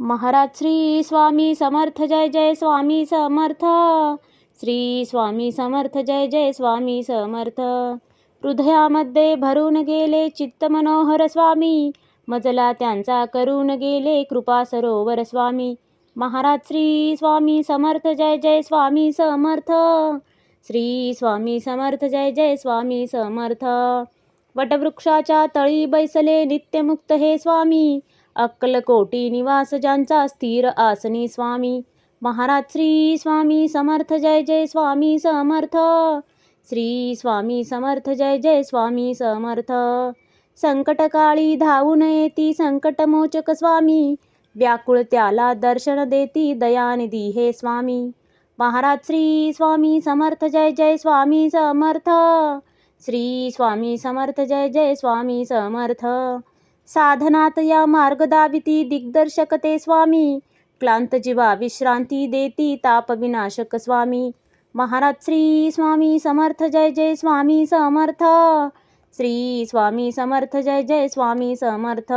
महाराज श्री स्वामी समर्थ, जय जय स्वामी समर्थ. श्री स्वामी समर्थ, जय जय स्वामी समर्थ. हृदयामध्ये भरून गेले चित्त मनोहर स्वामी, मजला त्यांचा करून गेले कृपा सरोवर स्वामी. महाराज श्री स्वामी समर्थ, जय जय स्वामी समर्थ. श्री स्वामी समर्थ, जय जय स्वामी समर्थ. वटवृक्षाच्या तळी बैसले नित्यमुक्त हे स्वामी, अक्कलकोटी निवास ज्यांचा स्थिर आसनी स्वामी. महाराज श्री स्वामी समर्थ, जय जय स्वामी समर्थ. श्री स्वामी समर्थ, जय जय स्वामी समर्थ. संकटकाळी धावून येती संकटमोचक स्वामी, व्याकुळ त्याला दर्शन देती दयानिधी हे स्वामी. महाराज श्री स्वामी समर्थ, जय जय स्वामी समर्थ. श्री स्वामी समर्थ, जय जय स्वामी समर्थ. साधनात या मार्ग दाविती दिग्दर्शक ते स्वामी, क्लांत जीवा विश्रांती देती ताप विनाशक स्वामी. महाराज श्री स्वामी समर्थ, जय जय स्वामी समर्थ. श्री स्वामी समर्थ, जय जय स्वामी समर्थ.